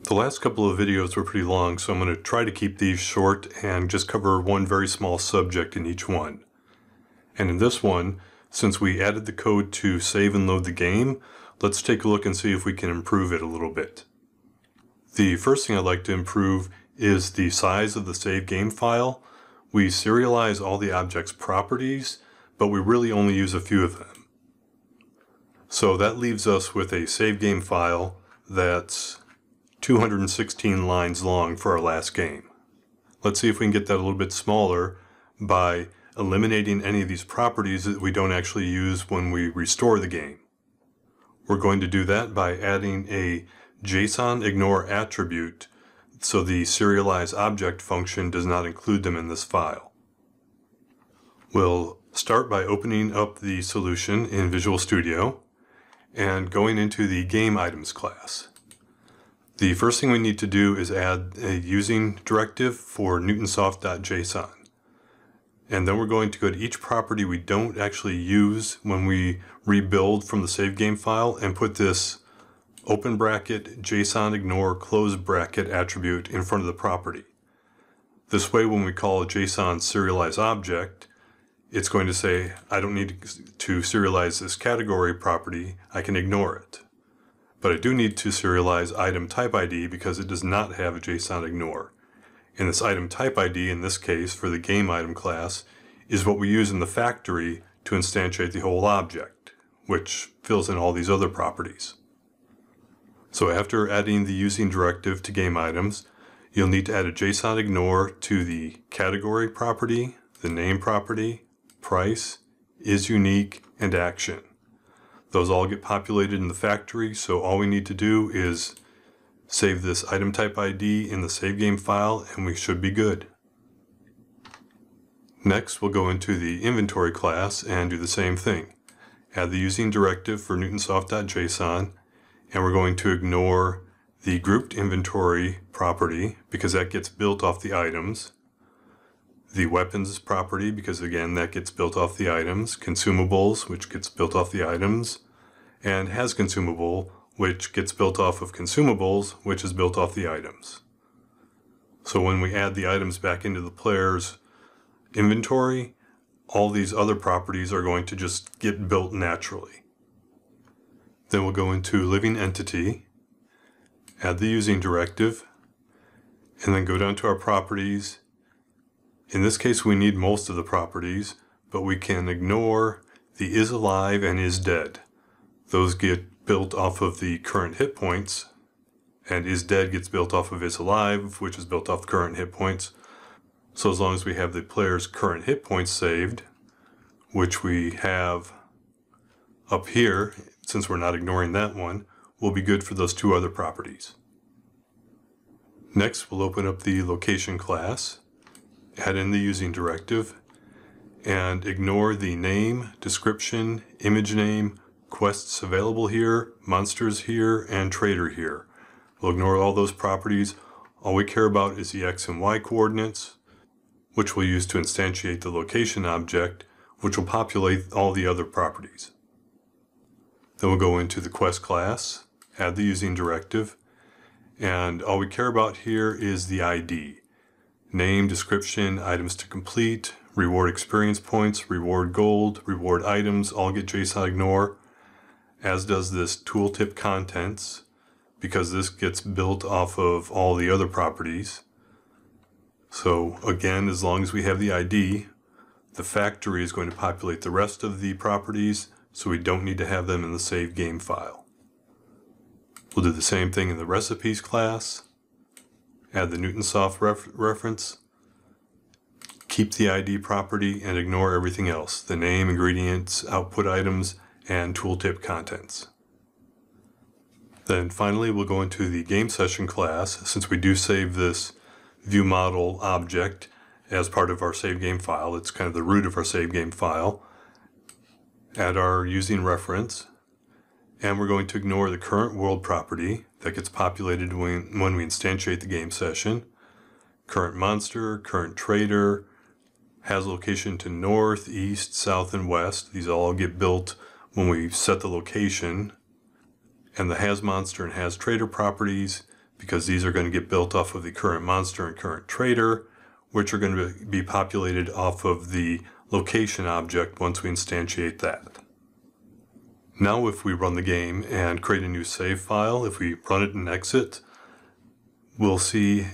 The last couple of videos were pretty long, so I'm going to try to keep these short and just cover one very small subject in each one. And in this one, since we added the code to save and load the game, let's take a look and see if we can improve it a little bit. The first thing I'd like to improve is the size of the save game file. We serialize all the object's properties, but we really only use a few of them. So that leaves us with a save game file that's 216 lines long for our last game. Let's see if we can get that a little bit smaller by eliminating any of these properties that we don't actually use when we restore the game. We're going to do that by adding a JSON ignore attribute so the serialized object function does not include them in this file. We'll start by opening up the solution in Visual Studio and going into the game items class. The first thing we need to do is add a using directive for newtonsoft.json. And then we're going to go to each property we don't actually use when we rebuild from the save game file and put this open bracket JSON ignore close bracket attribute in front of the property. This way, when we call a JSON serialized object, it's going to say, I don't need to serialize this category property, I can ignore it. But I do need to serialize item type ID because it does not have a JSON ignore. And this item type ID, in this case for the game item class, is what we use in the factory to instantiate the whole object, which fills in all these other properties. So after adding the using directive to game items, you'll need to add a JSON ignore to the category property, the name property, price, is unique, and action. Those all get populated in the factory, so all we need to do is save this item type ID in the save game file and we should be good. Next, we'll go into the inventory class and do the same thing. Add the using directive for newtonsoft.json, and we're going to ignore the grouped inventory property because that gets built off the items. The weapons property, because again that gets built off the items, consumables, which gets built off the items, and has consumable, which gets built off of consumables, which is built off the items. So when we add the items back into the player's inventory, all these other properties are going to just get built naturally. Then we'll go into living entity, add the using directive, and then go down to our properties. In this case, we need most of the properties, but we can ignore the is alive and is dead. Those get built off of the current hit points, and is dead gets built off of is alive, which is built off current hit points. So as long as we have the player's current hit points saved, which we have up here, since we're not ignoring that one, we'll be good for those two other properties. Next, we'll open up the location class, add in the using directive, and ignore the name, description, image name, quests available here, monsters here, and trader here. We'll ignore all those properties. All we care about is the X and Y coordinates, which we'll use to instantiate the location object, which will populate all the other properties. Then we'll go into the quest class, add the using directive, and all we care about here is the ID. Name, description, items to complete, reward experience points, reward gold, reward items, all get JSON ignore, as does this tooltip contents, because this gets built off of all the other properties. So again, as long as we have the ID, the factory is going to populate the rest of the properties, so we don't need to have them in the save game file. We'll do the same thing in the recipes class. Add the Newtonsoft reference, keep the ID property, and ignore everything else, the name, ingredients, output items, and tooltip contents. Then finally, we'll go into the GameSession class, since we do save this viewModel object as part of our save game file. It's kind of the root of our save game file. Add our using reference, and we're going to ignore the current world property that gets populated when we instantiate the game session. Current monster, current trader, has location to north, east, south, and west. These all get built when we set the location. And the has monster and has trader properties because these are going to get built off of the current monster and current trader, which are going to be populated off of the location object once we instantiate that. Now if we run the game and create a new save file, if we run it and exit, we'll see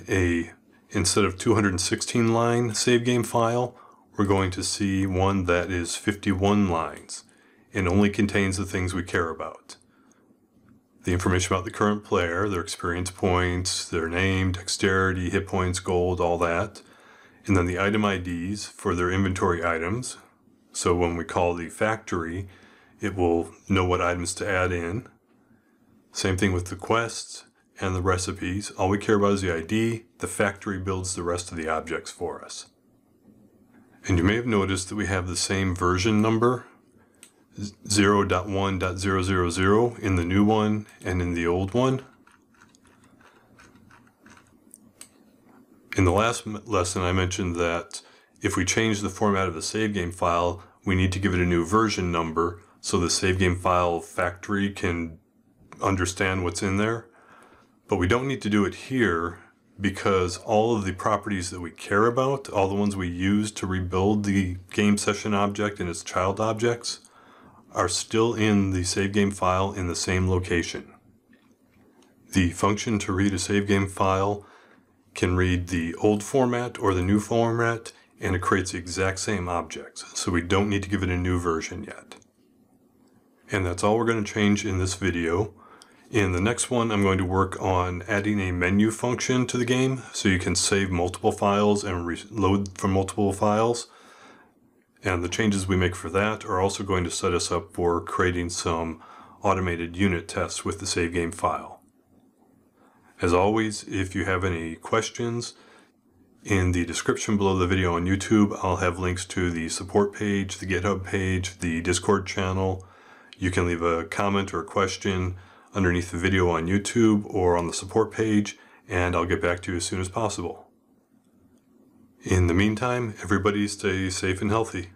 instead of 216 line save game file, we're going to see one that is 51 lines and only contains the things we care about. The information about the current player, their experience points, their name, dexterity, hit points, gold, all that. And then the item IDs for their inventory items. So when we call the factory, it will know what items to add in. Same thing with the quests and the recipes. All we care about is the ID. The factory builds the rest of the objects for us. And you may have noticed that we have the same version number, 0.1.000 in the new one and in the old one. In the last lesson I mentioned that if we change the format of the save game file, we need to give it a new version number so the save game file factory can understand what's in there. But we don't need to do it here because all of the properties that we care about, all the ones we use to rebuild the GameSession object and its child objects, are still in the save game file in the same location. The function to read a save game file can read the old format or the new format, and it creates the exact same objects, so we don't need to give it a new version yet. And that's all we're going to change in this video. In the next one, I'm going to work on adding a menu function to the game so you can save multiple files and reload from multiple files. And the changes we make for that are also going to set us up for creating some automated unit tests with the save game file. As always, if you have any questions, in the description below the video on YouTube, I'll have links to the support page, the GitHub page, the Discord channel. You can leave a comment or a question underneath the video on YouTube or on the support page, and I'll get back to you as soon as possible. In the meantime, everybody stay safe and healthy.